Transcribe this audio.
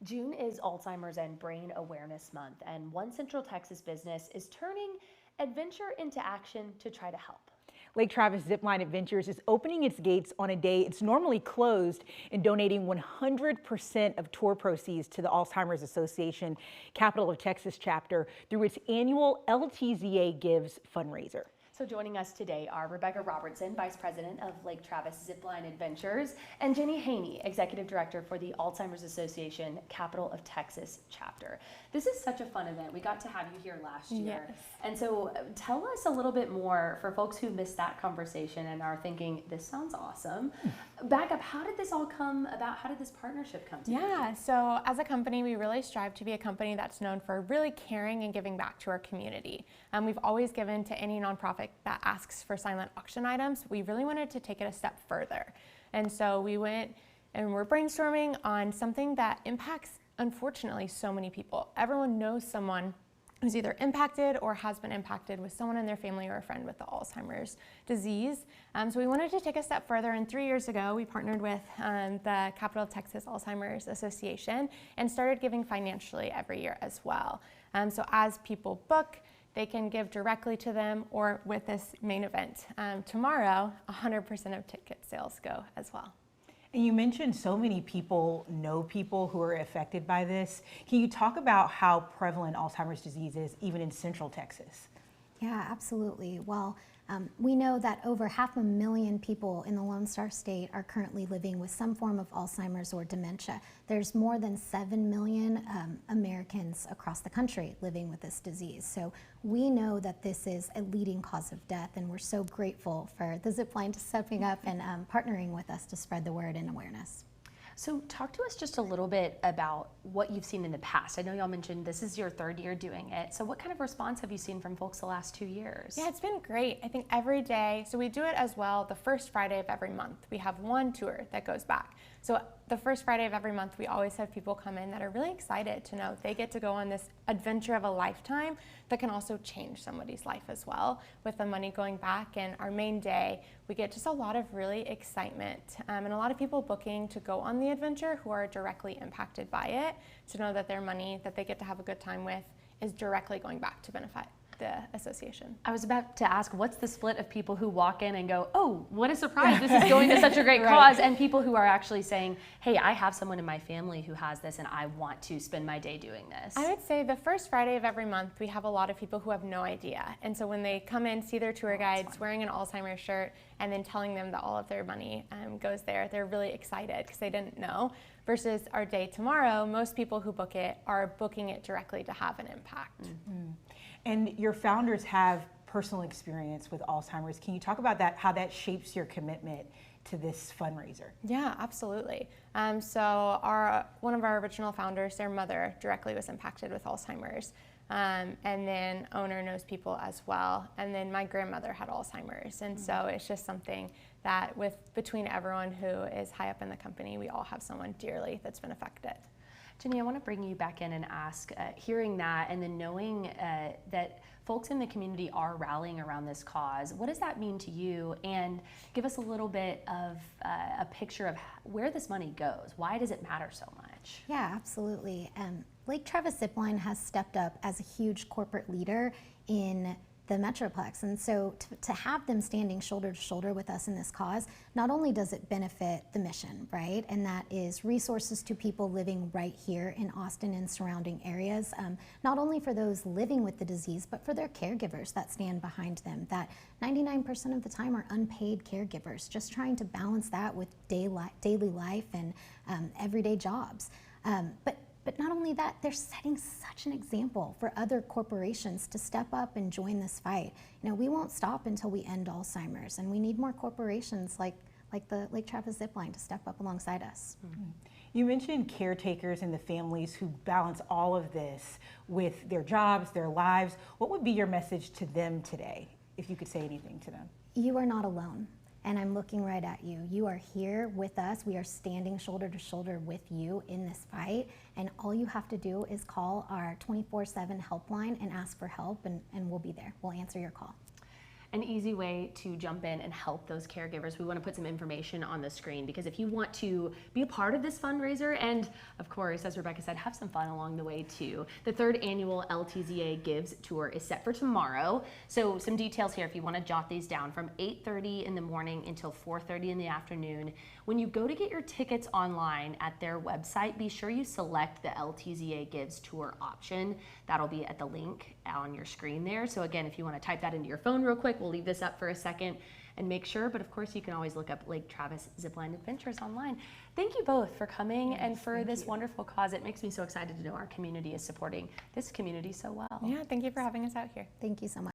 June is Alzheimer's and Brain Awareness Month, and one Central Texas business is turning adventure into action to try to help. Lake Travis Zipline Adventures is opening its gates on a day it's normally closed and donating 100% of tour proceeds to the Alzheimer's Association Capital of Texas chapter through its annual LTZA Gives fundraiser. So joining us today are Rebecca Robertson, Vice President of Lake Travis Zipline Adventures, and Jenny Haney, Executive Director for the Alzheimer's Association Capital of Texas chapter. This is such a fun event. We got to have you here last year. Yes. And so tell us a little bit more for folks who missed that conversation and are thinking, this sounds awesome. Back up, how did this all come about? How did this partnership come together? Yeah, so as a company, we really strive to be a company that's known for really caring and giving back to our community. We've always given to any nonprofit that asks for silent auction items. We really wanted to take it a step further. And so we went and we're brainstorming on something that impacts, unfortunately, so many people. Everyone knows someone who's either impacted or has been impacted with someone in their family or a friend with the Alzheimer's disease. So we wanted to take a step further, and 3 years ago we partnered with the Capital of Texas Alzheimer's Association and started giving financially every year as well. So as people book, they can give directly to them, or with this main event tomorrow, 100% of ticket sales go as well. And you mentioned so many people know people who are affected by this. Can you talk about how prevalent Alzheimer's disease is even in Central Texas? Yeah, absolutely. Well, we know that over 500,000 people in the Lone Star State are currently living with some form of Alzheimer's or dementia. There's more than 7 million Americans across the country living with this disease. So we know that this is a leading cause of death, and we're so grateful for the Zipline stepping up and partnering with us to spread the word and awareness. So talk to us just a little bit about what you've seen in the past. I know y'all mentioned this is your third year doing it. So what kind of response have you seen from folks the last 2 years? Yeah, it's been great. I think every day, so we do it as well the first Friday of every month. We have one tour that goes back. So the first Friday of every month, we always have people come in that are really excited to know they get to go on this adventure of a lifetime that can also change somebody's life as well, with the money going back. And our main day, we get just a lot of really excitement and a lot of people booking to go on the adventure who are directly impacted by it, to know that their money that they get to have a good time with is directly going back to benefit the association. I was about to ask, what's the split of people who walk in and go, oh, what a surprise, this is going to such a great cause, and people who are actually saying, hey, I have someone in my family who has this and I want to spend my day doing this? I would say the first Friday of every month, we have a lot of people who have no idea. And so when they come in, see their tour guides wearing an Alzheimer's shirt and then telling them that all of their money goes there, they're really excited because they didn't know. Versus our day tomorrow, most people who book it are booking it directly to have an impact. Mm-hmm. And your founders have personal experience with Alzheimer's. Can you talk about that, how that shapes your commitment to this fundraiser? Yeah, absolutely. So one of our original founders, their mother directly was impacted with Alzheimer's. And then owner knows people as well. And then my grandmother had Alzheimer's. And so it's just something that between everyone who is high up in the company, we all have someone dearly that's been affected. Jenny, I want to bring you back in and ask, hearing that and then knowing that folks in the community are rallying around this cause, what does that mean to you? And give us a little bit of a picture of where this money goes. Why does it matter so much? Yeah, absolutely. Lake Travis Zipline has stepped up as a huge corporate leader in the Metroplex. And so to have them standing shoulder to shoulder with us in this cause, not only does it benefit the mission, right? And that is resources to people living right here in Austin and surrounding areas, not only for those living with the disease, but for their caregivers that stand behind them, that 99% of the time are unpaid caregivers, just trying to balance that with daily life and everyday jobs. But not only that, they're setting such an example for other corporations to step up and join this fight. You know, we won't stop until we end Alzheimer's, and we need more corporations like the Lake Travis Zipline to step up alongside us. Mm-hmm. You mentioned caretakers and the families who balance all of this with their jobs, their lives. What would be your message to them today, if you could say anything to them? You are not alone. And I'm looking right at you. You are here with us. We are standing shoulder to shoulder with you in this fight. And all you have to do is call our 24/7 helpline and ask for help, and we'll be there. We'll answer your call. an easy way to jump in and help those caregivers. We want to put some information on the screen, because if you want to be a part of this fundraiser and, of course, as Rebecca said, have some fun along the way too, the 3rd annual LTZA Gives Tour is set for tomorrow. So some details here if you want to jot these down: from 8:30 in the morning until 4:30 in the afternoon. When you go to get your tickets online at their website, be sure you select the LTZA Gives Tour option. That'll be at the link on your screen there. So again, if you want to type that into your phone real quick, we'll leave this up for a second and make sure. But of course, you can always look up Lake Travis Zipline Adventures online. Thank you both for coming and for this wonderful cause. It makes me so excited to know our community is supporting this community so well. Yeah, thank you for having us out here. Thank you so much.